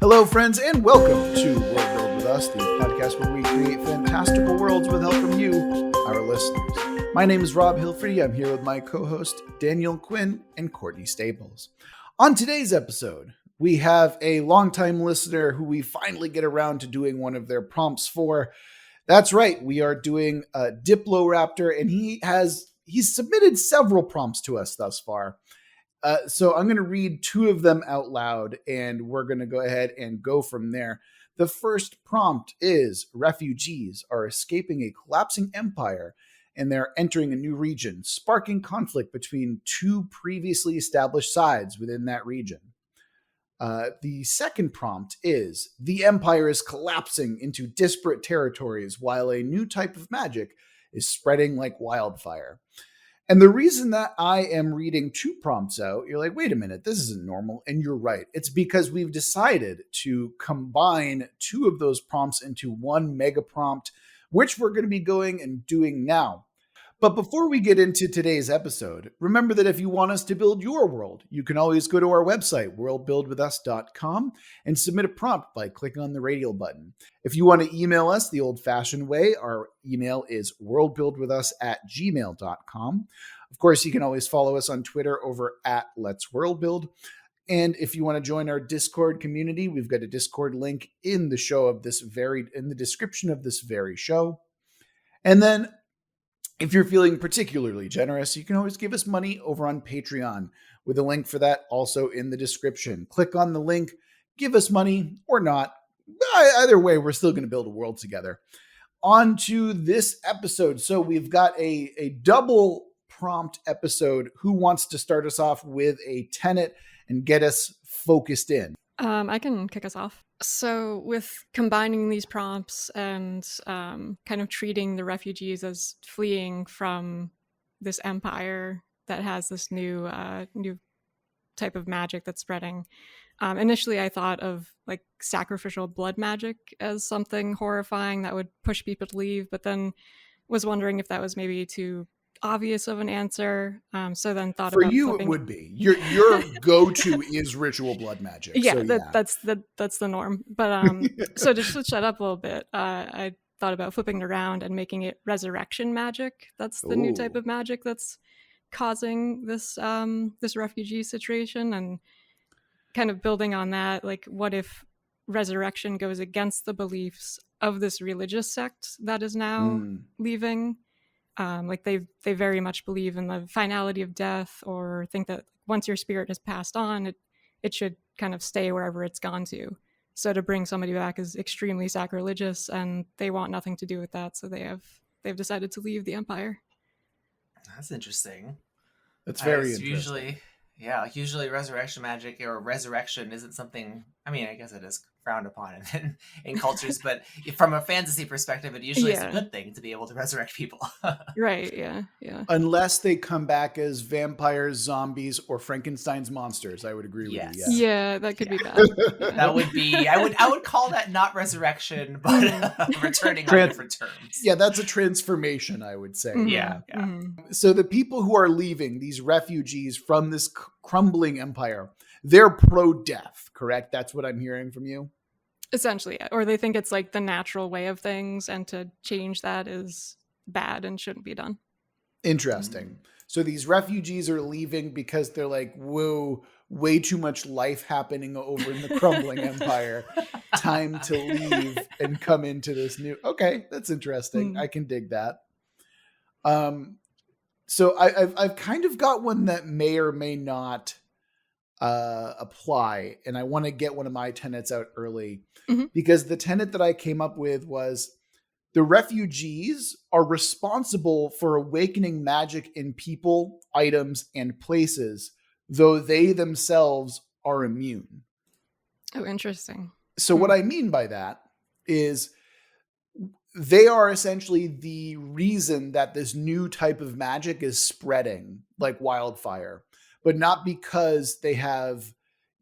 Hello, friends, and welcome to Worldbuild with Us, the podcast where we create fantastical worlds with help from you, our listeners. My name is Rob Hilfrey. I'm here with my co-host, Daniel Quinn and Courtney Staples. On today's episode, we have a longtime listener who we finally get around to doing one of their prompts for. That's right, we are doing a Diploraptor, and he's submitted several prompts to us thus far. So I'm going to read two of them out loud, and we're going to go ahead and go from there. The first prompt is: refugees are escaping a collapsing empire, and they're entering a new region, sparking conflict between two previously established sides within that region. The second prompt is: the empire is collapsing into disparate territories while a new type of magic is spreading like wildfire. And the reason that I am reading two prompts out, you're like, wait a minute, this isn't normal. And you're right. It's because we've decided to combine two of those prompts into one mega prompt, which we're going to be going and doing now. But before we get into today's episode, remember that if you want us to build your world, you can always go to our website, worldbuildwithus.com, and submit a prompt by clicking on the radial button. If you want to email us the old-fashioned way, our email is worldbuildwithus@gmail.com. Of course, you can always follow us on Twitter over @Let'sWorldBuild. And if you want to join our Discord community, we've got a Discord link in the description of this very show. And then, if you're feeling particularly generous, you can always give us money over on Patreon, with a link for that also in the description. Click on the link, give us money or not. Either way, we're still going to build a world together. On to this episode. So we've got a double prompt episode. Who wants to start us off with a tenet and get us focused in? I can kick us off. So with combining these prompts and kind of treating the refugees as fleeing from this empire that has this new type of magic that's spreading. Initially, I thought of like sacrificial blood magic as something horrifying that would push people to leave, but then was wondering if that was maybe too obvious of an answer. So then thought for about you flipping. It would be your go-to is ritual blood magic. Yeah, so, that's the norm. But so to switch that up a little bit, I thought about flipping it around and making it resurrection magic. That's the new type of magic that's causing this this refugee situation, and kind of building on that. Like, what if resurrection goes against the beliefs of this religious sect that is now leaving? Like they very much believe in the finality of death, or think that once your spirit has passed on, it should kind of stay wherever it's gone to. So to bring somebody back is extremely sacrilegious, and they want nothing to do with that. So they've decided to leave the empire. That's interesting. That's very interesting. Usually resurrection magic or resurrection isn't something, I mean, I guess it is frowned upon in cultures, but from a fantasy perspective, it usually is a good thing to be able to resurrect people. Right, yeah. Unless they come back as vampires, zombies, or Frankenstein's monsters, I would agree with you. Yeah, that could be bad. That would be, I would call that not resurrection, but returning on different terms. Yeah, that's a transformation, I would say. Yeah. So the people who are leaving, these refugees from this crumbling empire, they're pro-death, correct? That's what I'm hearing from you? Essentially, yeah. Or they think it's like the natural way of things, and to change that is bad and shouldn't be done. Interesting. So these refugees are leaving because they're like, whoa, way too much life happening over in the crumbling empire. Time to leave and come into this new... Okay, that's interesting. I can dig that. So I've kind of got one that may or may not apply, and I want to get one of my tenets out early, because the tenet that I came up with was: the refugees are responsible for awakening magic in people, items, and places, though they themselves are immune. Oh, interesting. So what I mean by that is they are essentially the reason that this new type of magic is spreading like wildfire. But not because they have,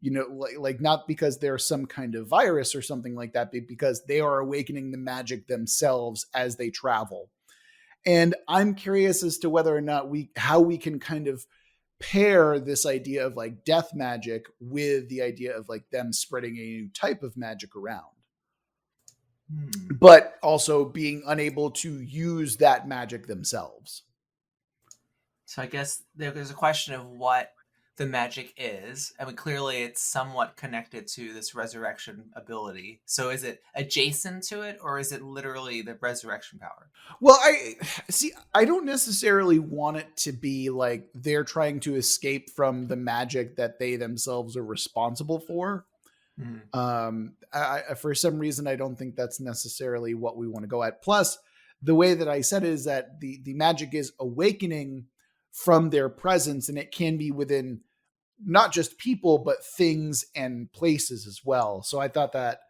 like not because they're some kind of virus or something like that, but because they are awakening the magic themselves as they travel. And I'm curious as to whether or not how we can kind of pair this idea of like death magic with the idea of like them spreading a new type of magic around, but also being unable to use that magic themselves. So I guess there's a question of what the magic is. I mean, clearly it's somewhat connected to this resurrection ability. So is it adjacent to it, or is it literally the resurrection power? Well, I don't necessarily want it to be like they're trying to escape from the magic that they themselves are responsible for. For some reason, I don't think that's necessarily what we want to go at. Plus, the way that I said it is that the magic is awakening from their presence, and it can be within not just people, but things and places as well. So I thought that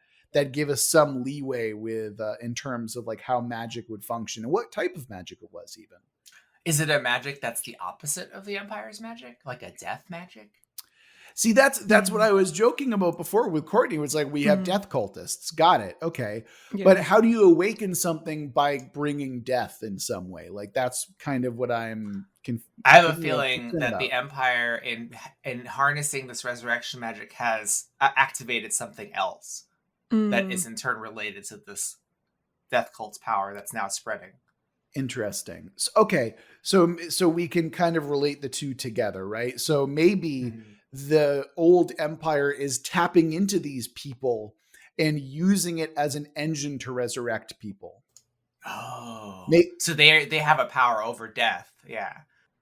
gave us some leeway with in terms of like how magic would function and what type of magic it was even. Is it a magic that's the opposite of the Empire's magic? Like a death magic? See, that's what I was joking about before with Courtney. It was like, we have death cultists. Got it. Okay. Yeah. But how do you awaken something by bringing death in some way? Like, that's kind of what I'm I have a feeling that the Empire in harnessing this resurrection magic has activated something else that is in turn related to this death cult's power that's now spreading. Interesting. Okay. So we can kind of relate the two together, right? So maybe the old Empire is tapping into these people and using it as an engine to resurrect people. Oh, so they have a power over death. Yeah.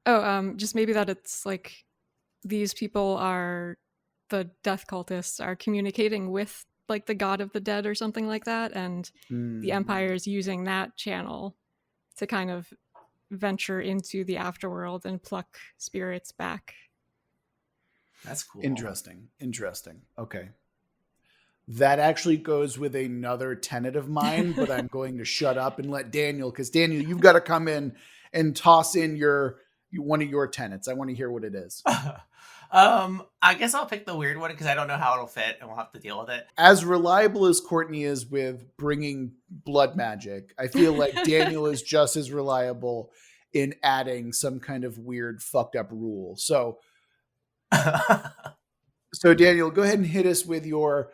Oh, just maybe that it's like these people are the death cultists are communicating with like the god of the dead or something like that, and the Empire is using that channel to kind of venture into the afterworld and pluck spirits back. That's cool. Interesting. Okay. That actually goes with another tenet of mine, but I'm going to shut up and let Daniel, because Daniel, you've got to come in and toss in one of your tenets. I want to hear what it is. I guess I'll pick the weird one because I don't know how it'll fit and we'll have to deal with it. As reliable as Courtney is with bringing blood magic, I feel like Daniel is just as reliable in adding some kind of weird fucked up rule. So Daniel, go ahead and hit us with your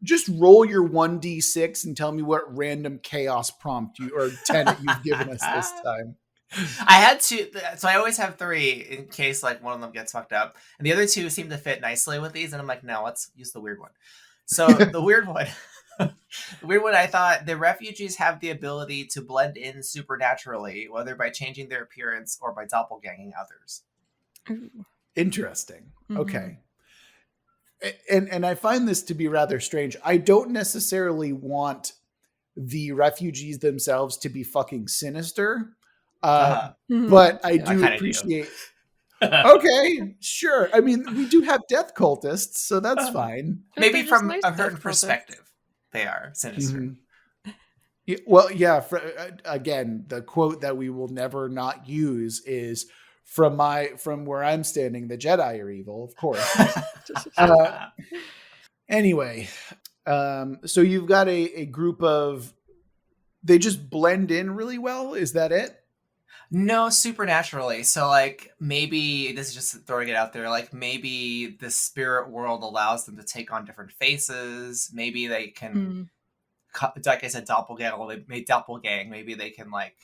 just roll your 1d6 and tell me what random chaos prompt or tenet you've given us this time. I had two, so I always have three in case like one of them gets fucked up, and the other two seem to fit nicely with these, and I'm like, no, let's use the weird one. So the weird one, I thought the refugees have the ability to blend in supernaturally, whether by changing their appearance or by doppelganging others. Interesting. Okay. And I find this to be rather strange. I don't necessarily want the refugees themselves to be fucking sinister. But I do appreciate. Okay, sure. I mean, we do have death cultists, so that's fine. Maybe from a certain perspective, they are sinister. Yeah, well, yeah. Again, the quote that we will never not use is from where I'm standing. The Jedi are evil, of course. Anyway, so you've got a group of. They just blend in really well. Is that it? No, supernaturally. So like maybe this is just throwing it out there. Like maybe the spirit world allows them to take on different faces. Maybe they can, like I said, doppelgang. Maybe they can like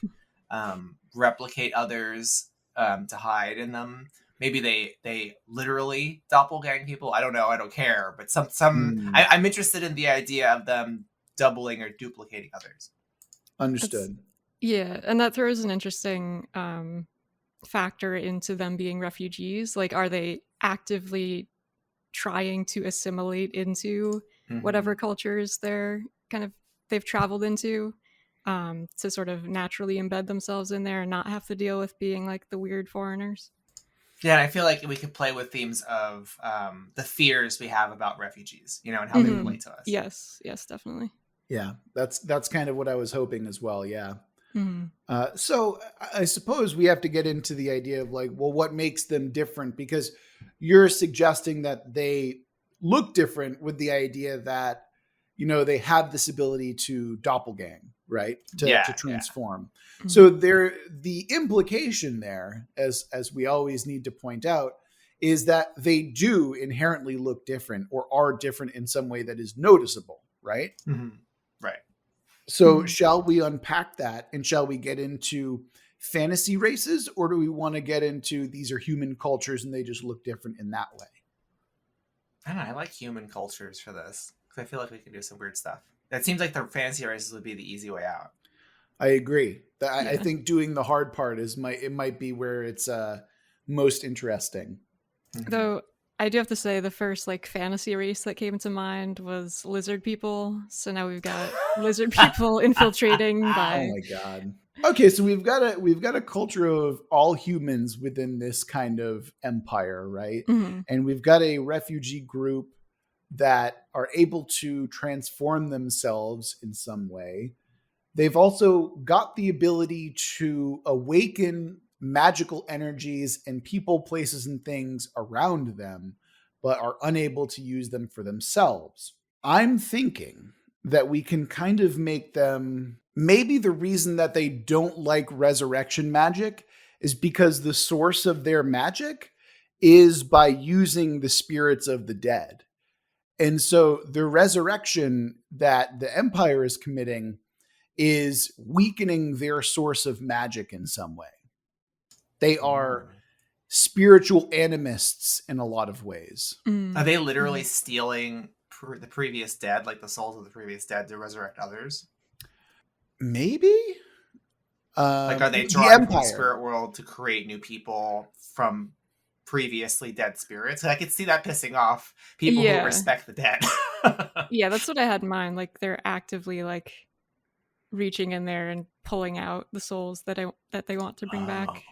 replicate others to hide in them. Maybe they literally doppelgang people. I don't know. I don't care. But I'm interested in the idea of them doubling or duplicating others. Understood. Yeah, and that throws an interesting factor into them being refugees. Like, are they actively trying to assimilate into whatever cultures they've traveled into to sort of naturally embed themselves in there and not have to deal with being like the weird foreigners? Yeah, I feel like we could play with themes of the fears we have about refugees, and how they relate to us. Yes, definitely. Yeah, that's kind of what I was hoping as well. Yeah. So I suppose we have to get into the idea of like, well, what makes them different? Because you're suggesting that they look different with the idea that, they have this ability to doppelgang, right? To transform. Mm-hmm. So the implication there, as we always need to point out, is that they do inherently look different or are different in some way that is noticeable, right? Mm-hmm. Right. So shall we unpack that, and shall we get into fantasy races, or do we want to get into these are human cultures and they just look different in that way? I don't know. I like human cultures for this because I feel like we can do some weird stuff. It seems like the fantasy races would be the easy way out. I agree. I think doing the hard part might be where it's most interesting. Though I do have to say the first like fantasy race that came to mind was lizard people. So now we've got lizard people infiltrating by. Oh my god. Okay, so we've got a culture of all humans within this kind of empire, right? Mm-hmm. And we've got a refugee group that are able to transform themselves in some way. They've also got the ability to awaken magical energies and people, places, and things around them, but are unable to use them for themselves. I'm thinking that we can kind of make them, maybe the reason that they don't like resurrection magic is because the source of their magic is by using the spirits of the dead. And so the resurrection that the Empire is committing is weakening their source of magic in some way. They are spiritual animists in a lot of ways. Are they literally stealing the previous dead, like the souls of the previous dead, to resurrect others? Maybe. Like, are they drawing from the spirit world to create new people from previously dead spirits? I could see that pissing off people who respect the dead. Yeah, that's what I had in mind. Like, they're actively like reaching in there and pulling out the souls that they want to bring back.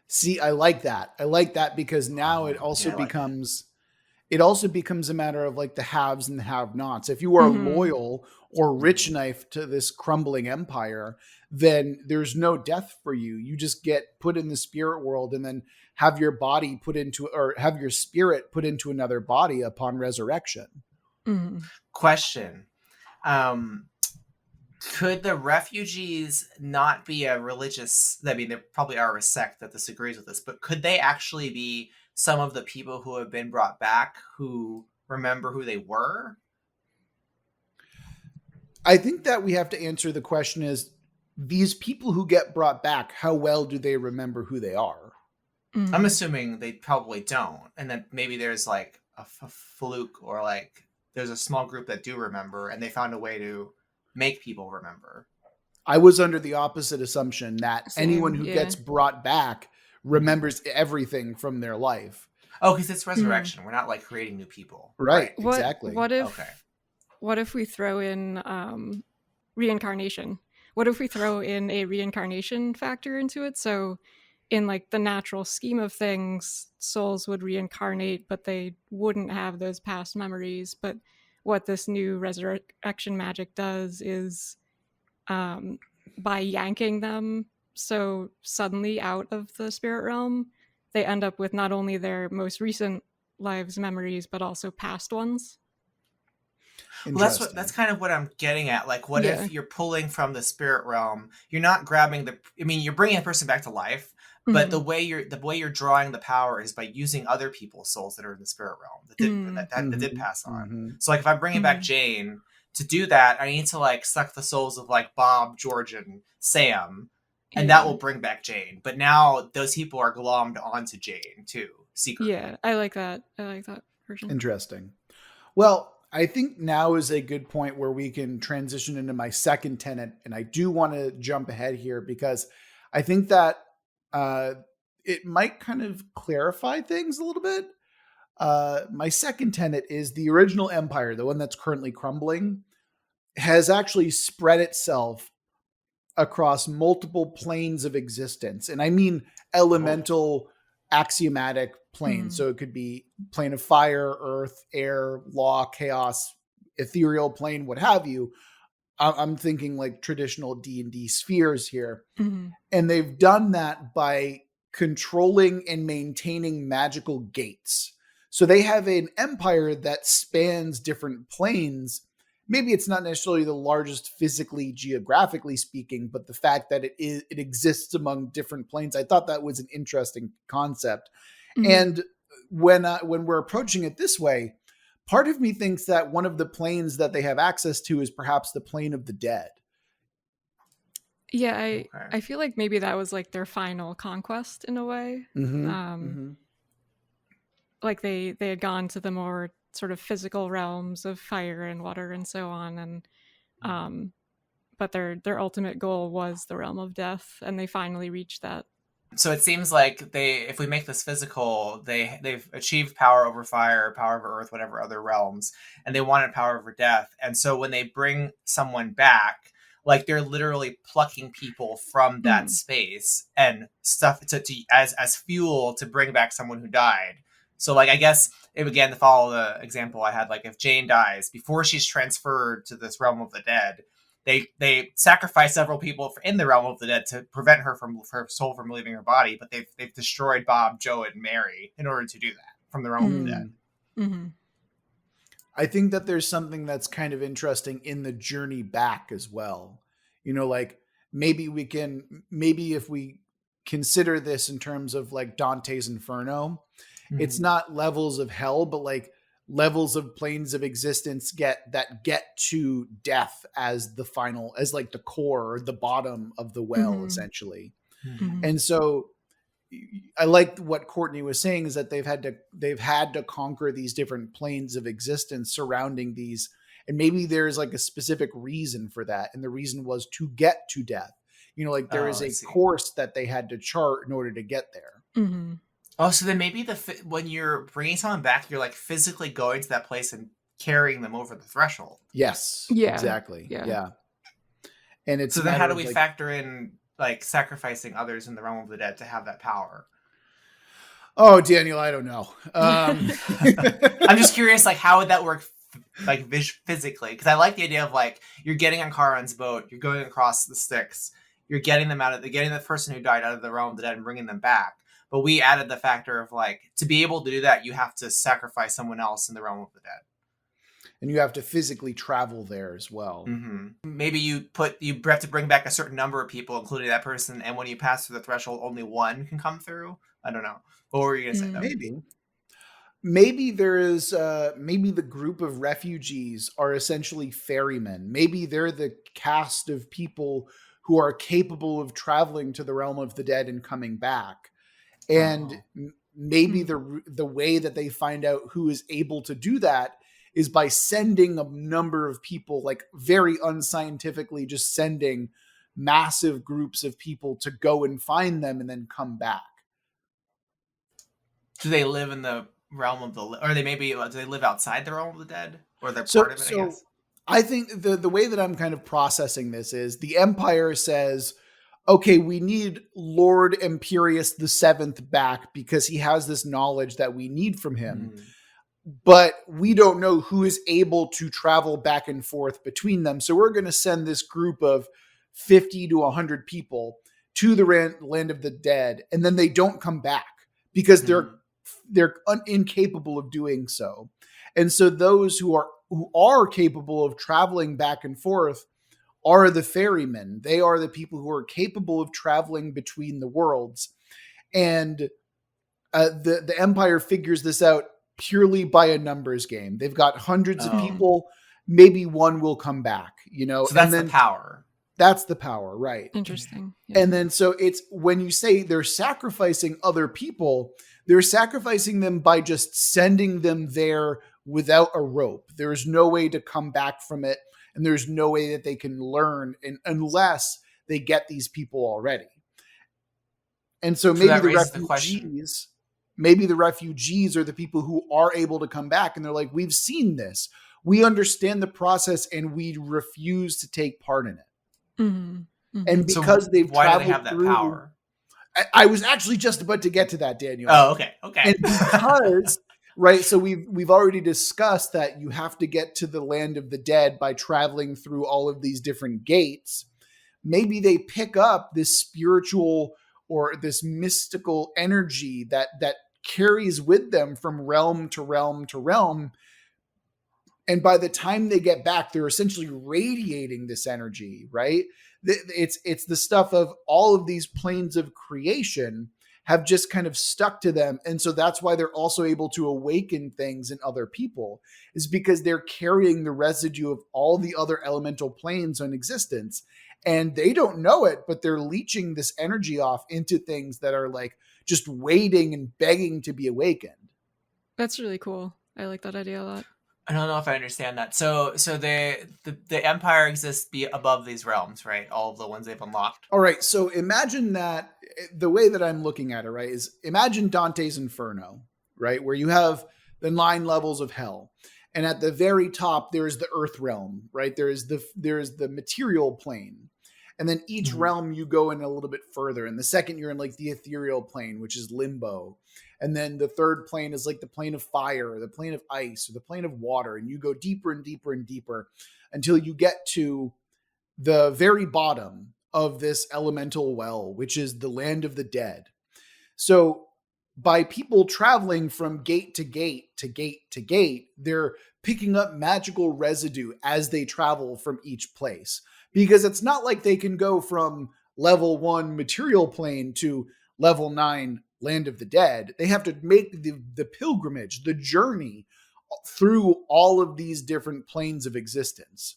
See, I like that. I like that because now it also becomes a matter of like the haves and the have-nots. If you are loyal or rich enough to this crumbling empire, then there's no death for you. You just get put in the spirit world and then have your body put into, or have your spirit put into another body upon resurrection. Mm-hmm. Question. Could the refugees not be a religious, I mean, they probably are a sect that disagrees with this, but could they actually be some of the people who have been brought back who remember who they were? I think that we have to answer the question is, these people who get brought back, how well do they remember who they are? Mm-hmm. I'm assuming they probably don't. And then maybe there's like a fluke, or like there's a small group that do remember and they found a way to make people remember. I was under the opposite assumption that anyone who gets brought back remembers everything from their life. Oh, because it's resurrection. We're not like creating new people. Right. Exactly. What if we throw in reincarnation? What if we throw in a reincarnation factor into it? So in like the natural scheme of things, souls would reincarnate, but they wouldn't have those past memories. But what this new resurrection magic does is by yanking them so suddenly out of the spirit realm, they end up with not only their most recent lives' memories, but also past ones. Well, that's kind of what I'm getting at. Like, what if you're pulling from the spirit realm? You're not grabbing you're bringing a person back to life, but the way you're drawing the power is by using other people's souls that are in the spirit realm that did pass on. So, like, if I'm bringing back Jane, to do that, I need to like suck the souls of like Bob, George, and Sam, and that will bring back Jane. But now those people are glommed onto Jane too, secretly. Yeah, I like that. I like that version. Interesting. Well, I think now is a good point where we can transition into my second tenet. And I do want to jump ahead here because I think that it might kind of clarify things a little bit. My second tenet is the original empire, the one that's currently crumbling, has actually spread itself across multiple planes of existence. And I mean elemental axiomatic planes. So it could be plane of fire, earth, air, law, chaos, ethereal plane, what have you. I'm thinking like traditional D&D spheres here. And they've done that by controlling and maintaining magical gates. So they have an empire that spans different planes, maybe it's not necessarily the largest physically, geographically speaking, but the fact that it exists among different planes. I thought that was an interesting concept. Mhm. And when we're approaching it this way, part of me thinks that one of the planes that they have access to is perhaps the plane of the dead. Yeah, Okay. I feel like maybe that was like their final conquest in a way. Like they had gone to the more sort of physical realms of fire and water and so on, and but their ultimate goal was the realm of death, and they finally reached that. So it seems like if we make this physical, they've achieved power over fire, power over earth, whatever other realms, and they wanted power over death. And so when they bring someone back, like they're literally plucking people from that space and stuff to as fuel to bring back someone who died. So like I guess again to follow the example I had, like if Jane dies before she's transferred to this realm of the dead, they sacrifice several people in the realm of the dead to prevent her soul from leaving her body, but they've destroyed Bob, Joe, and Mary in order to do that from the realm of the dead. Mm-hmm. I think that there's something that's kind of interesting in the journey back as well. You know, like maybe if we consider this in terms of like Dante's Inferno, it's not levels of hell, but like levels of planes of existence get to death as the final, as like the core or the bottom of the well, essentially. And so I like what Courtney was saying, is that they've had to conquer these different planes of existence surrounding these, and maybe there's like a specific reason for that, and the reason was to get to death. You know, like there is a course that they had to chart in order to get there. Oh, so then maybe when you're bringing someone back, you're like physically going to that place and carrying them over the threshold. Yes. Yeah. Exactly. Yeah. And it's so then how do we factor in like sacrificing others in the realm of the dead to have that power? Oh, Daniel, I don't know. I'm just curious, like how would that work, like physically? Because I like the idea of like you're getting on Charon's boat, you're going across the Styx, you're getting the person who died out of the realm of the dead and bringing them back. But we added the factor of like, to be able to do that, you have to sacrifice someone else in the realm of the dead. And you have to physically travel there as well. Maybe you have to bring back a certain number of people, including that person. And when you pass through the threshold, only one can come through. I don't know. What were you going to say? Though? Maybe there is, maybe the group of refugees are essentially ferrymen. Maybe they're the cast of people who are capable of traveling to the realm of the dead and coming back. And maybe the way that they find out who is able to do that is by sending a number of people, like very unscientifically, just sending massive groups of people to go and find them and then come back. Do they live in the realm of or do they live outside the realm of the dead? Or they're part of it, I guess? I think the way that I'm kind of processing this is the Empire says, okay, we need Lord Imperius VII back because he has this knowledge that we need from him. But we don't know who is able to travel back and forth between them. So we're going to send this group of 50 to 100 people to the land of the dead, and then they don't come back because they're incapable of doing so. And so those who are capable of traveling back and forth are the ferrymen. They are the people who are capable of traveling between the worlds. And the Empire figures this out purely by a numbers game. They've got hundreds of people. Maybe one will come back, you know. So that's the power. That's the power, right? Interesting. Yeah. And then so it's when you say they're sacrificing other people, they're sacrificing them by just sending them there without a rope. There's no way to come back from it. And there's no way that they can learn unless they get these people already. And so maybe the refugees are the people who are able to come back. And they're like, we've seen this. We understand the process and we refuse to take part in it. And because they've why traveled do they have that through, power? I was actually just about to get to that, Daniel. Oh, okay. And because... Right. So we've already discussed that you have to get to the land of the dead by traveling through all of these different gates. Maybe they pick up this spiritual or this mystical energy that carries with them from realm to realm to realm. And by the time they get back, they're essentially radiating this energy, right? It's the stuff of all of these planes of creation have just kind of stuck to them. And so that's why they're also able to awaken things in other people, is because they're carrying the residue of all the other elemental planes in existence. And they don't know it, but they're leeching this energy off into things that are like just waiting and begging to be awakened. That's really cool. I like that idea a lot. I don't know if I understand that. So the Empire exists above these realms, right? All of the ones they've unlocked. All right. So imagine that the way that I'm looking at it, right, is imagine Dante's Inferno, right, where you have the 9 levels of hell, and at the very top there is the Earth realm, right? There is the material plane, and then each realm you go in a little bit further. And the second you're in like the ethereal plane, which is limbo. And then the third plane is like the plane of fire, or the plane of ice, or the plane of water. And you go deeper and deeper and deeper until you get to the very bottom of this elemental well, which is the land of the dead. So by people traveling from gate to gate to gate to gate, they're picking up magical residue as they travel from each place. Because it's not like they can go from level 1 material plane to level 9 land of the dead. They have to make the pilgrimage, the journey through all of these different planes of existence.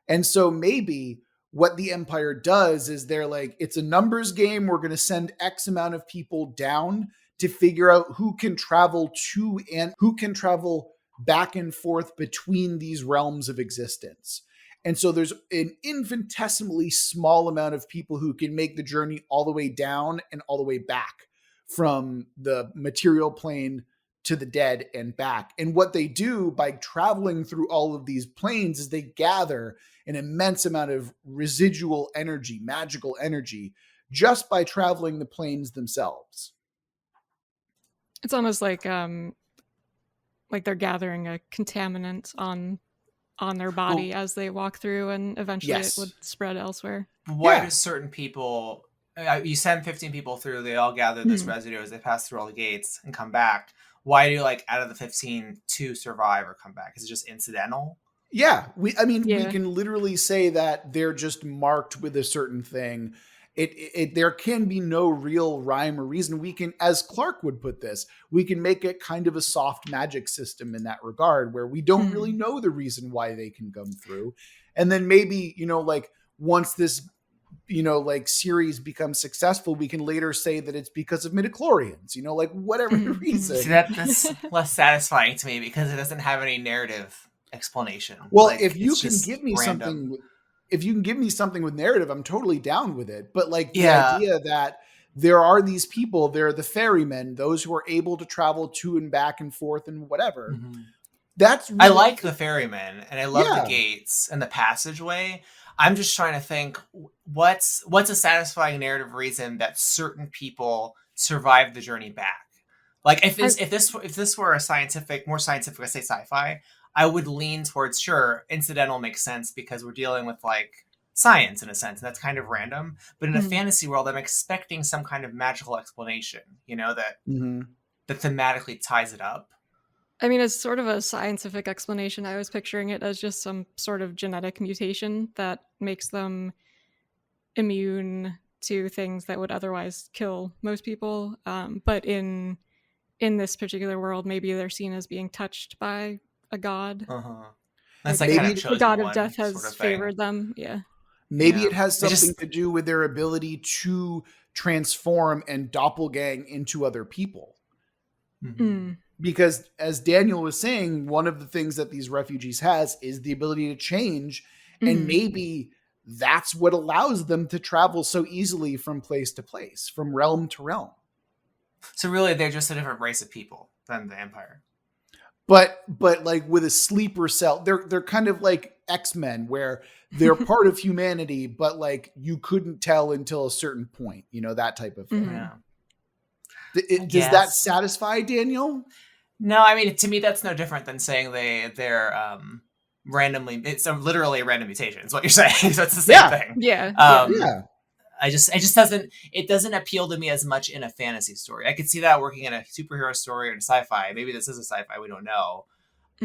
And so maybe what the Empire does is they're like, it's a numbers game. We're going to send X amount of people down to figure out who can travel to and who can travel back and forth between these realms of existence. And so there's an infinitesimally small amount of people who can make the journey all the way down and all the way back from the material plane to the dead and back. And what they do by traveling through all of these planes is they gather an immense amount of residual energy, magical energy, just by traveling the planes themselves. It's almost like they're gathering a contaminant on their body as they walk through, and eventually it would spread elsewhere. Why do certain people, you send 15 people through, they all gather this residue as they pass through all the gates and come back. Why do, like, out of the 15, 2 survive or come back? Is it just incidental? Yeah. We can literally say that they're just marked with a certain thing. There can be no real rhyme or reason. We can, as Clark would put this, we can make it kind of a soft magic system in that regard, where we don't really know the reason why they can come through. And then maybe, like once this, like series becomes successful, we can later say that it's because of midichlorians, like whatever the reason. See, that's less satisfying to me because it doesn't have any narrative explanation. Well, like, if you can give me something, if you can give me something with narrative, I'm totally down with it. But like the idea that there are these people, they're the ferrymen, those who are able to travel to and back and forth and whatever. That's really, I like the ferrymen and I love the gates and the passageway. I'm just trying to think what's a satisfying narrative reason that certain people survive the journey back. Like if this were a more scientific, I say sci-fi, I would lean towards, sure, incidental makes sense because we're dealing with like science in a sense, and that's kind of random. But in a fantasy world, I'm expecting some kind of magical explanation, that thematically ties it up. I mean, as sort of a scientific explanation, I was picturing it as just some sort of genetic mutation that makes them immune to things that would otherwise kill most people. But in this particular world, maybe they're seen as being touched by a god. That's like maybe kind of the god of death has sort of favored them. Yeah. Maybe it has something to do with their ability to transform and doppelgang into other people. Because as Daniel was saying, one of the things that these refugees has is the ability to change. And maybe that's what allows them to travel so easily from place to place, from realm to realm. So really, they're just a different race of people than the Empire. But like with a sleeper cell, they're kind of like X-Men, where they're part of humanity, but like you couldn't tell until a certain point, that type of thing. Does that satisfy, Daniel? No, I mean, to me, that's no different than saying they're randomly. It's literally a random mutation. Is what you're saying. So it's the same thing. Yeah. It just doesn't appeal to me as much in a fantasy story. I could see that working in a superhero story or a sci-fi. Maybe this is a sci-fi, we don't know.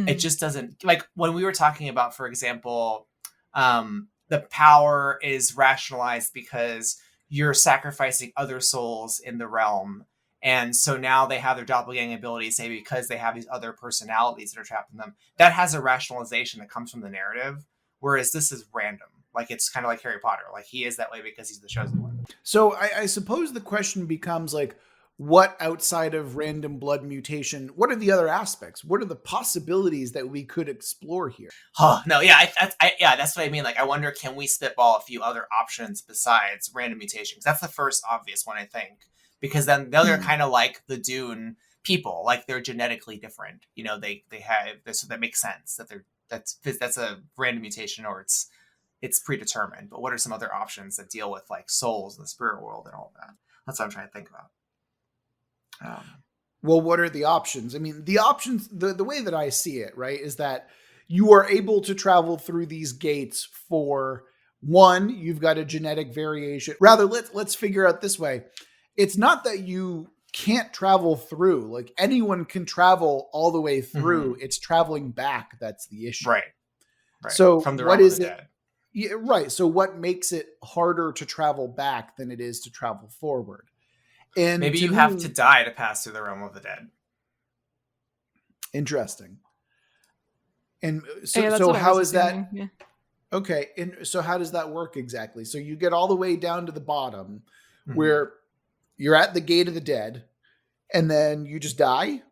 It just doesn't, like when we were talking about, for example, the power is rationalized because you're sacrificing other souls in the realm. And so now they have their doppelganger abilities, say, because they have these other personalities that are trapped in them. That has a rationalization that comes from the narrative. Whereas this is random. Like, it's kind of like Harry Potter. Like, he is that way because he's the chosen one. So I suppose the question becomes, like, what outside of random blood mutation, what are the other aspects? What are the possibilities that we could explore here? Oh, no, yeah, yeah, that's what I mean. Like, I wonder, can we spitball a few other options besides random mutation? Because that's the first obvious one, I think. Because then they're kind of like the Dune people. Like, they're genetically different. You know, they have this, so that makes sense that that's a random mutation, or it's predetermined. But what are some other options that deal with like souls in the spirit world and all of that? That's what I'm trying to think about. Well, what are the options? I mean, the options, the way that I see it, right, is that you are able to travel through these gates for one, you've got a genetic variation. Rather, let's figure out this way. It's not that you can't travel through. Like, anyone can travel all the way through. It's traveling back that's the issue. Right. So from the what realm is of the it? dead. Yeah, right. So what makes it harder to travel back than it is to travel forward? And maybe you have to die to pass through the realm of the dead. Interesting. And Yeah, so how is that? Yeah. Okay. And so how does that work exactly? So you get all the way down to the bottom where you're at the gate of the dead, and then you just die,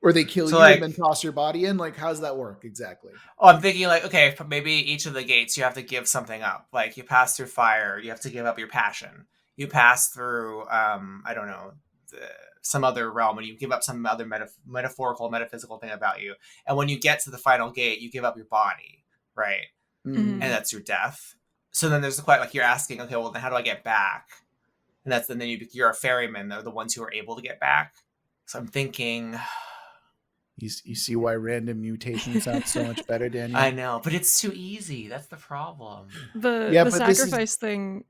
or they kill you and then toss your body in. Like, how does that work exactly? Oh, I'm thinking like, okay, maybe each of the gates you have to give something up. Like, you pass through fire, you have to give up your passion. You pass through, I don't know, some other realm, and you give up some other metaphysical thing about you. And when you get to the final gate, you give up your body, right? And that's your death. So then there's the question, like, you're asking, okay, well, then how do I get back? And then you're a ferryman. They're the ones who are able to get back. So I'm thinking... You see why random mutation sounds so much better, Daniel? I know, but it's too easy. That's the problem. The sacrifice thing...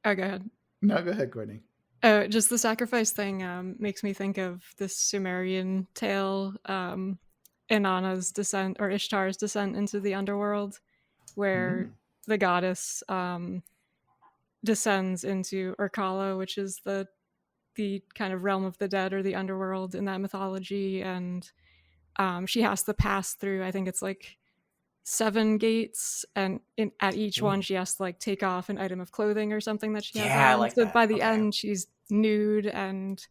Oh, go ahead. No, go ahead, Courtney. Just the sacrifice thing makes me think of this Sumerian tale, Inanna's descent, or Ishtar's descent into the underworld, where the goddess descends into Urkala, which is the kind of realm of the dead or the underworld in that mythology, and she has to pass through, I think it's like 7 gates, and at each one she has to like take off an item of clothing or something that she has on. I like so that. by the end she's nude, and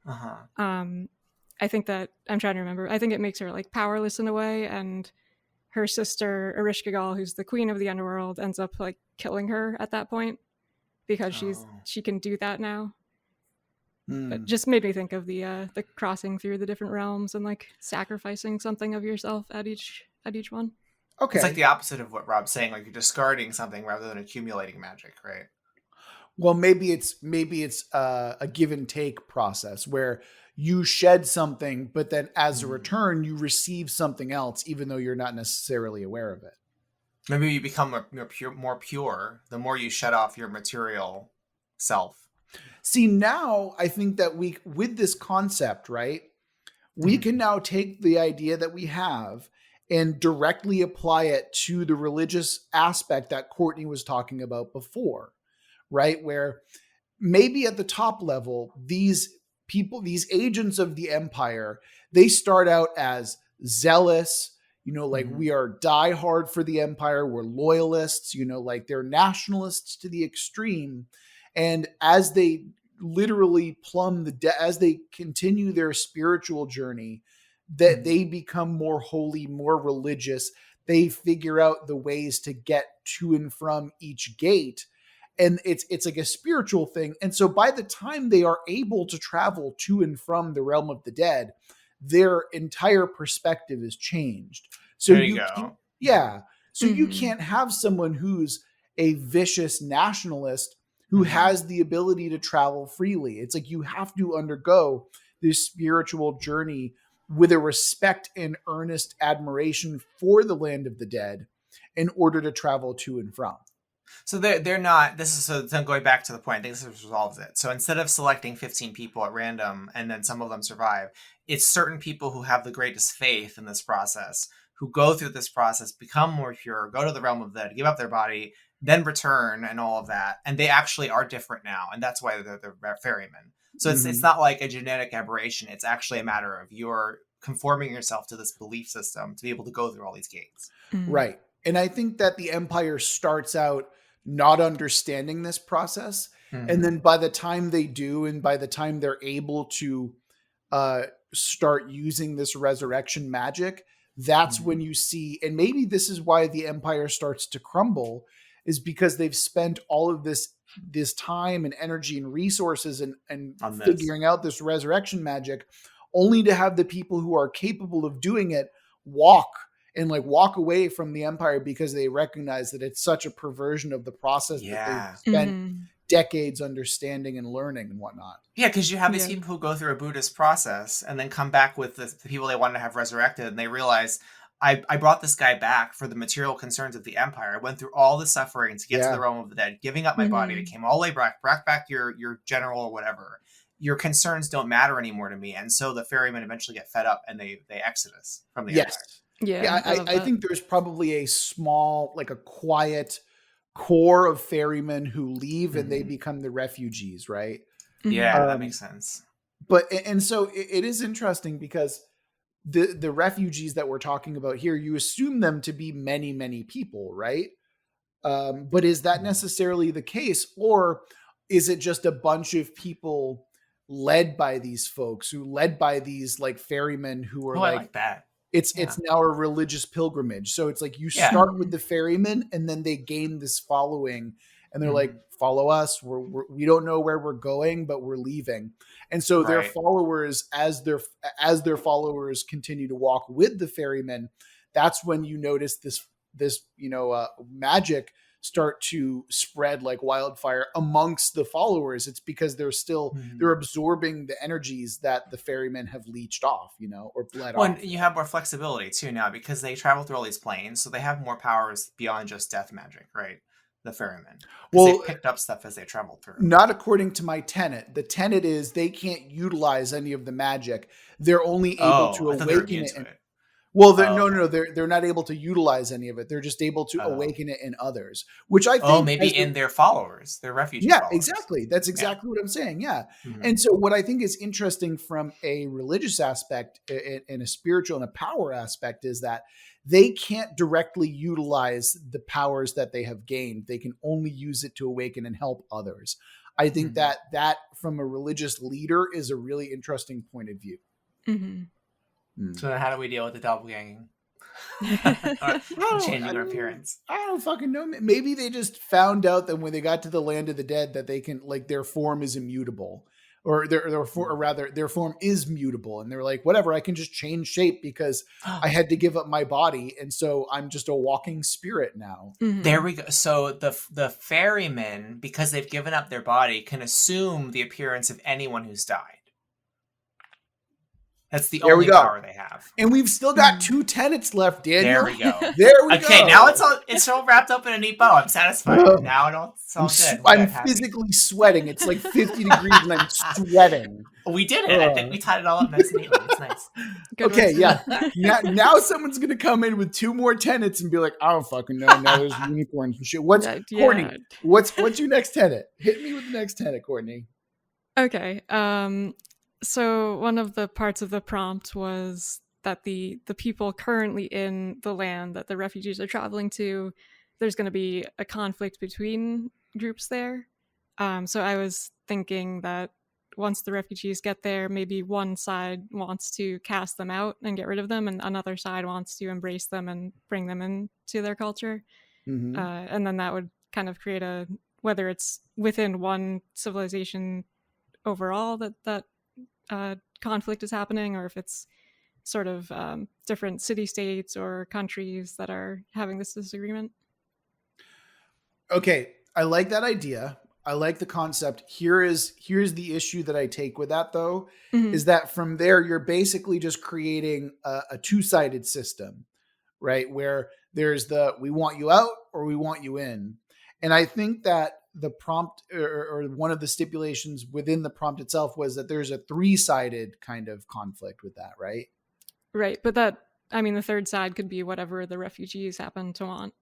I think that, I'm trying to remember, I think it makes her like powerless in a way, and her sister Ereshkigal, who's the queen of the underworld, ends up like killing her at that point because she can do that now. But just made me think of the crossing through the different realms and like sacrificing something of yourself at each one. Okay. It's like the opposite of what Rob's saying. Like, you're discarding something rather than accumulating magic, right? Well, maybe it's a give and take process where you shed something, but then as a return, you receive something else, even though you're not necessarily aware of it. Maybe you become more pure the more you shed off your material self. See, now I think that with this concept, right, we can now take the idea that we have and directly apply it to the religious aspect that Courtney was talking about before, right? Where maybe at the top level, these people, these agents of the empire, they start out as zealous, like we are diehard for the empire. We're loyalists, like they're nationalists to the extreme. And as they literally plumb as they continue their spiritual journey, that they become more holy, more religious. They figure out the ways to get to and from each gate. And it's like a spiritual thing. And so by the time they are able to travel to and from the realm of the dead, their entire perspective is changed. So there you go. So you can't have someone who's a vicious nationalist who has the ability to travel freely. It's like you have to undergo this spiritual journey with a respect and earnest admiration for the land of the dead in order to travel to and from. So they're not, so going back to the point, I think this resolves it. So instead of selecting 15 people at random and then some of them survive, it's certain people who have the greatest faith in this process who go through this process, become more pure, go to the realm of the dead, give up their body, then return and all of that. And they actually are different now. And that's why they're ferrymen. So it's not like a genetic aberration. It's actually a matter of you're conforming yourself to this belief system to be able to go through all these gates. Right. And I think that the Empire starts out not understanding this process. And then by the time they do, and by the time they're able to start using this resurrection magic, that's when you see, and maybe this is why the Empire starts to crumble, is because they've spent all of this time and energy and resources and figuring out this resurrection magic, only to have the people who are capable of doing it walk away from the Empire because they recognize that it's such a perversion of the process that they've spent decades understanding and learning and whatnot. Yeah, because you have these people who go through a Buddhist process and then come back with the people they want to have resurrected, and they realize, I brought this guy back for the material concerns of the Empire. I went through all the suffering to get to the realm of the dead, giving up my body. I came all the way back your general or whatever. Your concerns don't matter anymore to me. And so the ferrymen eventually get fed up and they exit us from the Empire. Yeah, I think there's probably a small, like a quiet core of ferrymen who leave and they become the refugees, right? Yeah, that makes sense. But and so it is interesting because the refugees that we're talking about here, you assume them to be many, many people, right? But is that necessarily the case, or is it just a bunch of people led by these folks led by these like ferrymen who are I like that. It's now a religious pilgrimage. So it's like you start with the ferrymen and then they gain this following and they're like, follow us. We don't know where we're going, but we're leaving. And so their followers, as their followers continue to walk with the ferrymen, that's when you notice this magic start to spread like wildfire amongst the followers. It's because they're absorbing the energies that the ferrymen have leached off, or bled off. And you have more flexibility too now because they travel through all these planes, so they have more powers beyond just death magic, right? The ferrymen. Well, they picked up stuff as they traveled through. Not according to my tenet. The tenet is they can't utilize any of the magic. They're only able to awaken it. Well, they're not able to utilize any of it. They're just able to awaken it in others, which I think maybe in their followers, their refugee followers. Yeah, exactly. That's exactly what I'm saying. Yeah. And so what I think is interesting from a religious aspect and a spiritual and a power aspect is that they can't directly utilize the powers that they have gained. They can only use it to awaken and help others. I think that from a religious leader is a really interesting point of view. So then how do we deal with the doppelganging? Changing their appearance. I don't fucking know. Maybe they just found out that when they got to the land of the dead that they can, like, their form is immutable, or their form is mutable, and they're like, whatever, I can just change shape because I had to give up my body, and so I'm just a walking spirit now. There we go. So the ferrymen, because they've given up their body, can assume the appearance of anyone who's died. That's the only power they have. And we've still got 2 tenets left, Daniel. There we go. There we go. Okay, now it's all wrapped up in a neat bow. I'm satisfied. Now it's all good. I'm physically sweating. It's like 50 degrees and I'm sweating. We did it. I think we tied it all up nice and neatly. It's nice. Okay, yeah. Now someone's going to come in with 2 more tenets and be like, I don't fucking know. Now there's unicorns and shit. Courtney, what's your next tenet? Hit me with the next tenet, Courtney. Okay. So one of the parts of the prompt was that the people currently in the land that the refugees are traveling to, there's going to be a conflict between groups there. So I was thinking that once the refugees get there, maybe one side wants to cast them out and get rid of them, and another side wants to embrace them and bring them into their culture. And then that would kind of create whether it's within one civilization overall that conflict is happening, or if it's sort of different city-states or countries that are having this disagreement. Okay, I like that idea. I like the concept. Here's the issue that I take with that, though, is that from there, you're basically just creating a 2-sided system, right? Where there's we want you out or we want you in. And I think that the prompt or one of the stipulations within the prompt itself was that there's a 3-sided kind of conflict with that, right? Right. But that I mean, the third side could be whatever the refugees happen to want.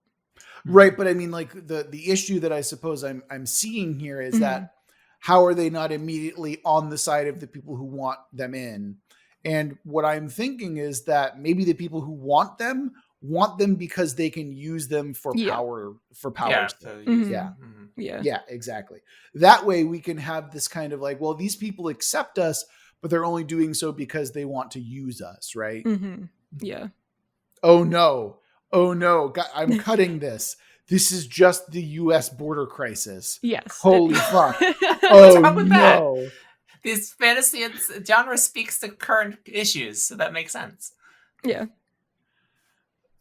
Right, but I mean, like the issue that I suppose I'm seeing here is that how are they not immediately on the side of the people who want them in? And what I'm thinking is that maybe the people who want them because they can use them for power Yeah, sake. Yeah, exactly. That way we can have this kind of like, well, these people accept us, but they're only doing so because they want to use us, right? Yeah. Oh no, I'm cutting this. This is just the U.S. border crisis. Yes. Holy fuck. What's wrong with no. that? This fantasy genre speaks to current issues, so that makes sense. Yeah.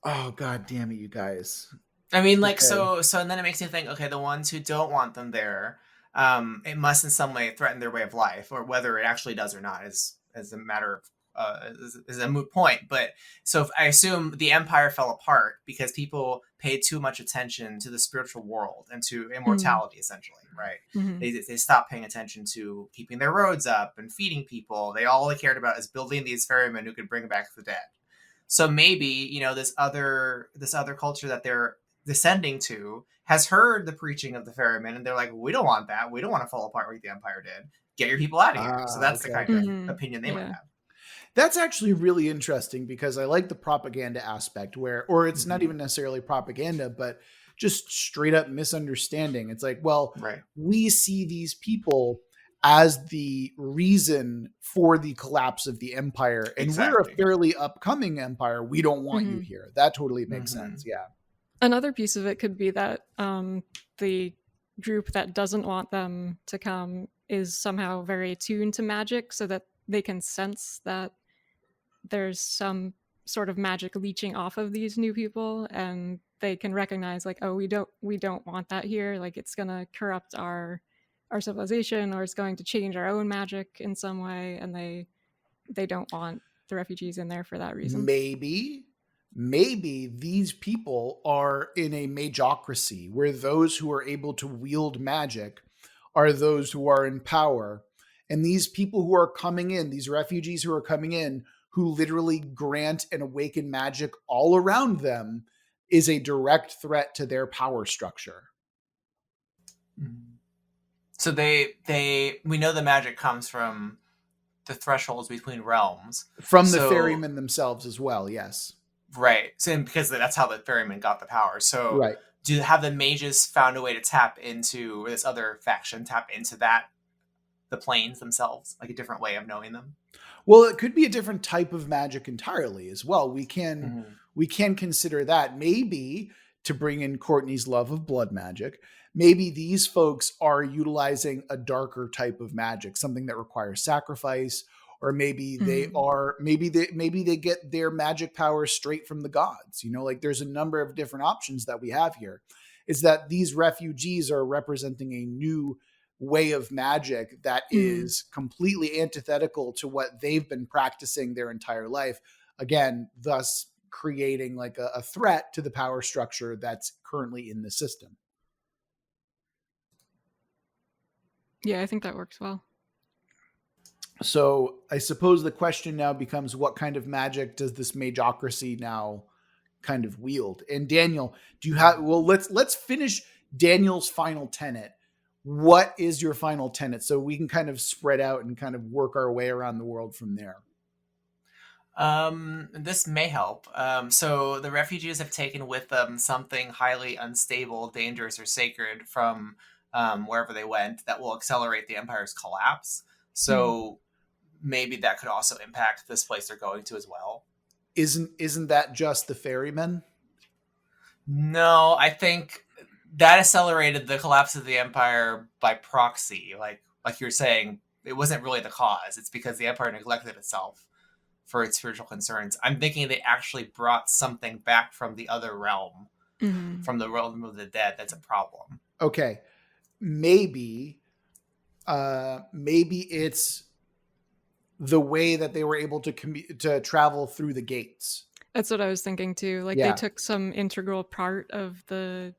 Oh, god damn it, you guys. I mean, like, so and then it makes you think, okay, the ones who don't want them there, it must in some way threaten their way of life, or whether it actually does or not is a matter of is a moot point. But so I assume the empire fell apart because people paid too much attention to the spiritual world and to immortality, essentially, right? They stopped paying attention to keeping their roads up and feeding people. All they cared about is building these ferrymen who could bring back the dead. So maybe, you know, this other culture that they're descending to has heard the preaching of the ferrymen, and they're like, we don't want that. We don't want to fall apart like the empire did. Get your people out of here. So that's the kind of opinion they might have. That's actually really interesting because I like the propaganda aspect or it's not even necessarily propaganda, but just straight up misunderstanding. It's like, well, we see these people as the reason for the collapse of the empire, and we're a fairly upcoming empire. We don't want you here. That totally makes sense. Yeah. Another piece of it could be that the group that doesn't want them to come is somehow very attuned to magic, so that they can sense that there's some sort of magic leeching off of these new people, and they can recognize like, oh, we don't want that here. Like, it's gonna corrupt our civilization, or it's going to change our own magic in some way, and they don't want the refugees in there for that reason. Maybe these people are in a magocracy where those who are able to wield magic are those who are in power. And these people who are coming in, these refugees who are coming in, who literally grant and awaken magic all around them, is a direct threat to their power structure. So we know the magic comes from the thresholds between realms. From the ferrymen themselves as well, yes. Right. So because that's how the ferrymen got the power. So have the mages found a way to tap into, or this other faction tap into the planes themselves, like a different way of knowing them? Well, it could be a different type of magic entirely as well. We can consider that. Maybe, to bring in Courtney's love of blood magic, maybe these folks are utilizing a darker type of magic, something that requires sacrifice, or maybe maybe they get their magic power straight from the gods. You know, like there's a number of different options that we have here. Is that these refugees are representing a new way of magic that is completely antithetical to what they've been practicing their entire life, again, thus creating like a threat to the power structure that's currently in the system. Yeah, I think that works well. So I suppose the question now becomes, what kind of magic does this magocracy now kind of wield? And Daniel, do you have, well, let's finish Daniel's final tenet. What is your final tenet? So we can kind of spread out and kind of work our way around the world from there. This may help. So the refugees have taken with them something highly unstable, dangerous, or sacred from wherever they went that will accelerate the empire's collapse. So maybe that could also impact this place they're going to as well. Isn't that just the ferrymen? No, I think that accelerated the collapse of the empire by proxy. Like you're saying, it wasn't really the cause. It's because the empire neglected itself for its spiritual concerns. I'm thinking they actually brought something back from the other realm, from the realm of the dead. That's a problem. Okay. Maybe it's the way that they were able to travel through the gates. That's what I was thinking too. Like they took some integral part of the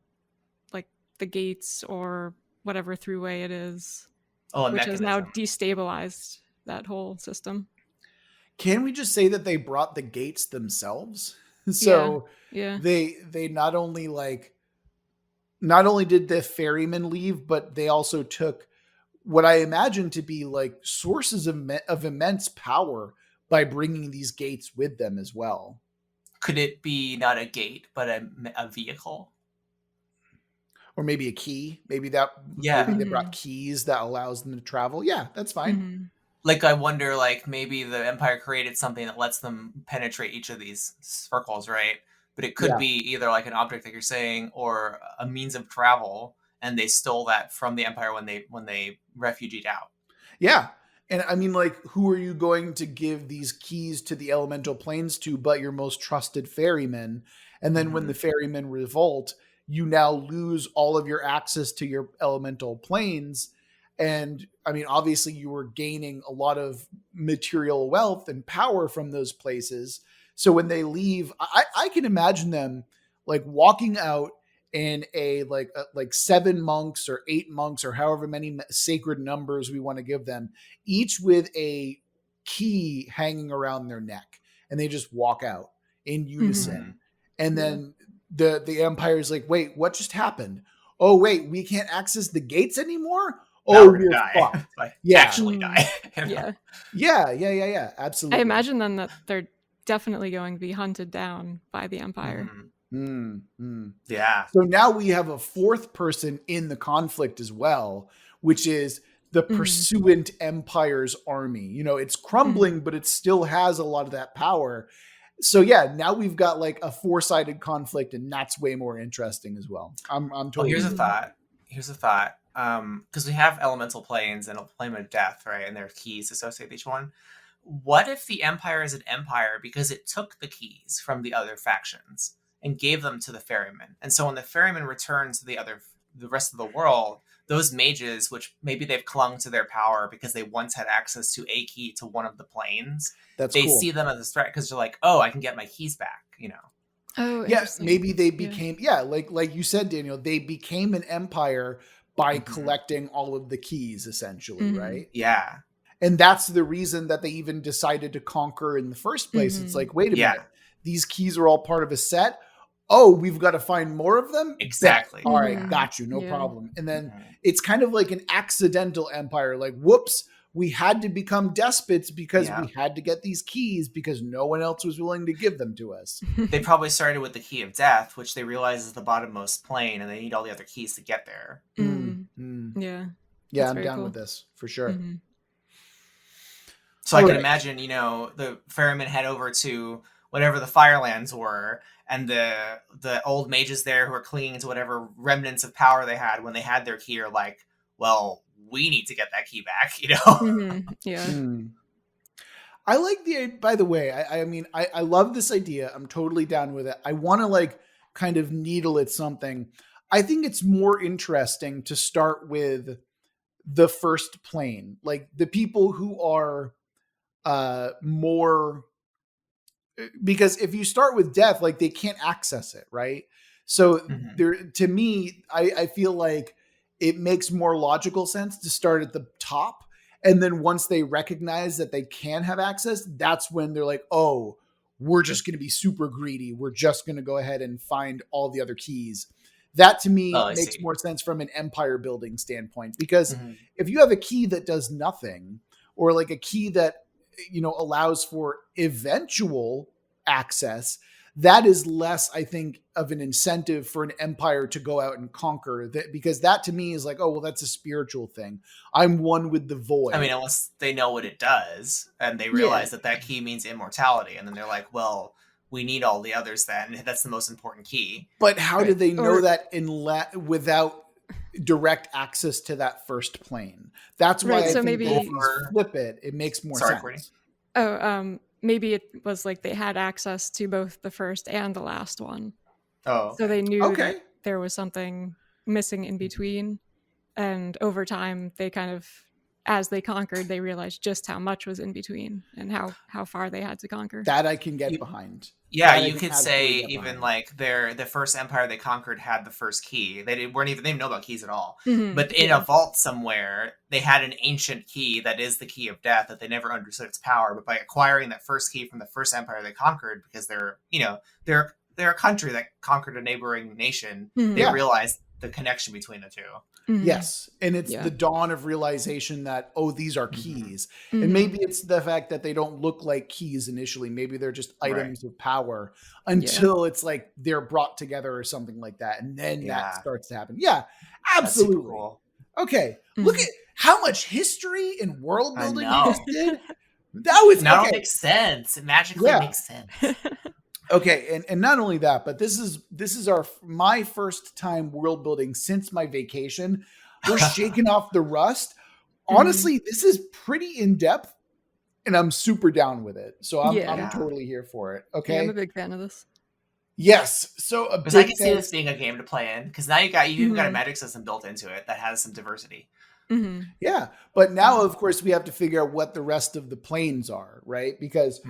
gates or whatever throughway it is, which has now destabilized that whole system. can we just say that they brought the gates themselves? So Yeah. they not only did the ferrymen leave, but they also took what I imagine to be like sources of immense power by bringing these gates with them as well. Could it be not a gate, but a vehicle? Or maybe a key. Maybe Yeah. they brought keys that allows them to travel. Yeah, that's fine. Like, I wonder, like, maybe the Empire created something that lets them penetrate each of these circles, right? But it could Yeah. be either like an object that you're saying or a means of travel, and they stole that from the Empire when they refugeed out. Yeah. And I mean, like, who are you going to give these keys to the elemental planes to but your most trusted ferrymen? And then when the ferrymen revolt, you now lose all of your access to your elemental planes. And I mean, obviously, you were gaining a lot of material wealth and power from those places. So when they leave, I can imagine them like walking out in like 7 monks or 8 monks or however many sacred numbers we want to give them, each with a key hanging around their neck, and they just walk out in unison. And then the empire is like, wait, what just happened? Oh wait, we can't access the gates anymore. Now Oh, we're gonna die. Fucked. Actually die. Yeah, absolutely. I imagine then that they're definitely going to be hunted down by the Empire. Yeah. So now we have a fourth person in the conflict as well, which is the pursuant Empire's army. You know, it's crumbling, but it still has a lot of that power. So yeah, now we've got like a 4-sided conflict, and that's way more interesting as well. I'm totally. Here's a thought. Because we have elemental planes and a plane of death, right? And there are keys associated with each one. What if the Empire is an empire because it took the keys from the other factions and gave them to the ferryman? And so when the ferryman returns to the rest of the world, those mages, which maybe they've clung to their power because they once had access to a key to one of the planes, they see them as a threat because they're like, oh, I can get my keys back, you know? Oh, yeah, maybe they became like you said, Daniel, they became an empire by collecting all of the keys, essentially, right? Yeah. And that's the reason that they even decided to conquer in the first place. It's like, wait a minute, these keys are all part of a set. Oh, we've got to find more of them? Exactly. All right, got you, no problem. And then it's kind of like an accidental empire, like, whoops, we had to become despots because we had to get these keys because no one else was willing to give them to us. They probably started with the key of death, which they realize is the bottommost plane, and they need all the other keys to get there. Yeah, I'm down with this for sure. So I can imagine, you know, the ferrymen head over to whatever the Firelands were, and the old mages there who are clinging to whatever remnants of power they had when they had their key are like, well, we need to get that key back, you know? I like by the way, I mean, I love this idea. I'm totally down with it. I want to like kind of needle at something. I think it's more interesting to start with the first plane, like the people who are more, because if you start with death, like they can't access it, right? So there, to me, I feel like it makes more logical sense to start at the top. And then once they recognize that they can have access, that's when they're like, oh, we're just going to be super greedy. We're just going to go ahead and find all the other keys. That to me makes more sense from an empire building standpoint, because if you have a key that does nothing, or like a key that, you know, allows for eventual access, that is less, I think, of an incentive for an empire to go out and conquer that, because that to me is like, oh, well, that's a spiritual thing. I'm one with the void. I mean, unless they know what it does and they realize that key means immortality, and then they're like, well, we need all the others then. That's the most important key. But how do they know that without direct access to that first plane? That's why I think maybe if you flip it, it makes more sense. Courtney. Maybe it was like they had access to both the first and the last one. Oh. So they knew that there was something missing in between. And over time, they kind of as they conquered, they realized just how much was in between and how far they had to conquer. That I can get behind. Yeah, That you could say even like the first empire they conquered had the first key. They didn't know about keys at all. Mm-hmm. But in a vault somewhere, they had an ancient key that is the key of death that they never understood its power. But by acquiring that first key from the first empire they conquered, because they're a country that conquered a neighboring nation, they realized the connection between the two. Mm-hmm. Yes. And it's the dawn of realization that, these are keys. And maybe it's the fact that they don't look like keys initially. Maybe they're just items of power until it's like they're brought together or something like that. And then that starts to happen. Yeah, absolutely. Cool. Okay. Look at how much history and world building you just did. That was now it makes sense. It magically makes sense. Okay, and not only that, but this is my first time world building since my vacation. We're shaking off the rust. Honestly, this is pretty in depth, and I'm super down with it. So I'm totally here for it. Okay, yeah, I'm a big fan of this. Yes, so I can see this being a game to play in because now you've even got a magic system built into it that has some diversity. Mm-hmm. Yeah, but now of course we have to figure out what the rest of the planes are, right? Because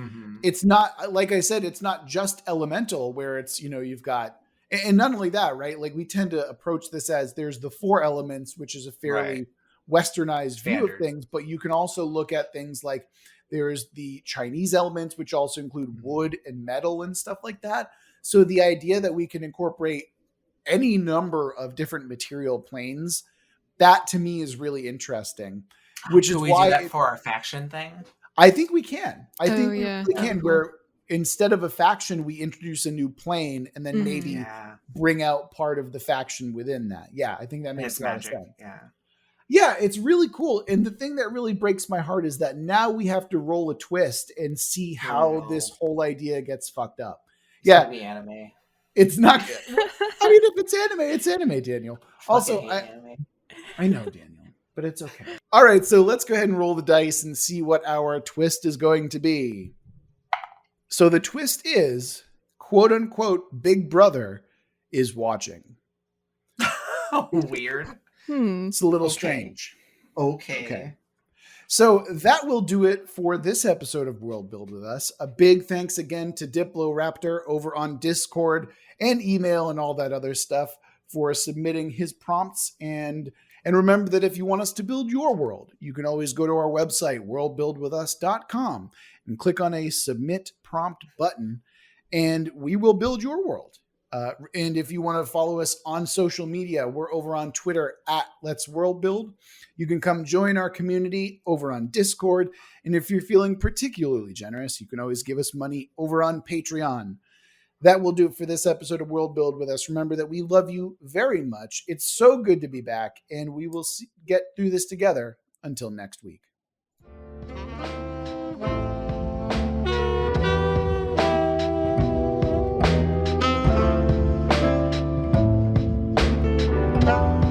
it's not, like I said, it's not just elemental where it's, you've got, and not only that, right? Like we tend to approach this as there's the 4 elements, which is a fairly westernized view of things, but you can also look at things like there's the Chinese elements, which also include wood and metal and stuff like that. So the idea that we can incorporate any number of different material planes, that to me is really interesting, which is why do that for our faction thing. I think we can. I think we can. Cool. Where instead of a faction, we introduce a new plane and then maybe bring out part of the faction within that. Yeah, I think that makes a lot of sense. Yeah, it's really cool. And the thing that really breaks my heart is that now we have to roll a twist and see how this whole idea gets fucked up. It's gonna be anime. It's not. I mean, if it's anime, Daniel. Also, I know, Daniel, but it's okay. All right, so let's go ahead and roll the dice and see what our twist is going to be. So the twist is, quote unquote, Big Brother is watching. Weird. It's a little strange. Okay. So that will do it for this episode of World Build with Us. A big thanks again to Diploraptor over on Discord and email and all that other stuff for submitting his prompts. And remember that if you want us to build your world, you can always go to our website, worldbuildwithus.com, and click on a submit prompt button, and we will build your world. And if you want to follow us on social media, we're over on Twitter at Let's World Build. You can come join our community over on Discord. And if you're feeling particularly generous, you can always give us money over on Patreon. That will do it for this episode of World Build with Us. Remember that we love you very much. It's so good to be back, and we will get through this together until next week. Bye.